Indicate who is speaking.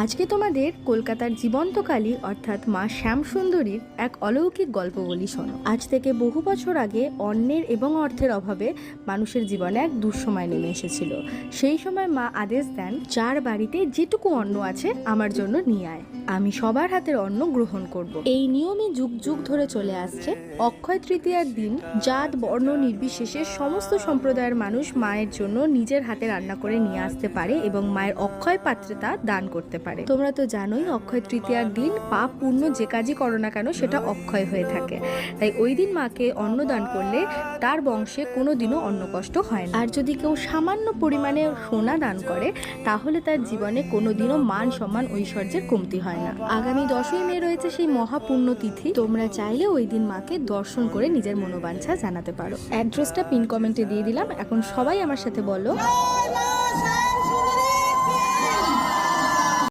Speaker 1: আজকে তোমাদের কলকাতার জীবন্ত কালী অর্থাৎ মা শ্যামসুন্দরীর এক অলৌকিক গল্প বলি শোনো। আজ থেকে বহু বছর আগে অন্নের এবং অর্থের অভাবে মানুষের জীবনে এক দুঃসময় নেমে এসেছিল। সেই সময় মা আদেশ দেন, যার বাড়িতে যেটুকু অন্ন আছে আমার জন্য নিয়ে আয়, আমি সবার হাতের অন্ন গ্রহণ করব। এই নিয়মই যুগ যুগ ধরে চলে আসছে। অক্ষয় তৃতীয়ার দিন জাত বর্ণ নির্বিশেষে সমস্ত সম্প্রদায়ের মানুষ মায়ের জন্য নিজের হাতে রান্না করে নিয়ে আসতে পারে এবং মায়ের অক্ষয় পাত্রে তা দান করতে পারে। তোমরা তো জানোই অক্ষয় তৃতীয়ার দিন পাপ পূর্ণ যে কাজই করো না কেন সেটা অক্ষয় হয়ে থাকে। তাই ওই দিন মাকে অন্ন দান করলে তার বংশে কোনোদিনও অন্ন কষ্ট হয় না। আর যদি কেউ সামান্য পরিমাণে সোনা দান করে তাহলে তার জীবনে কোনোদিনও মান সম্মান ঐশ্বর্যের কমতি হয় না। আগামী 10ই মে রয়েছে সেই মহাপুণ্য তিথি। তোমরা চাইলে ওই দিন মাকে দর্শন করে নিজের মনোবাঞ্ছা জানাতে পারো। অ্যাড্রেসটা পিন কমেন্টে দিয়ে দিলাম। এখন সবাই আমার সাথে বলো।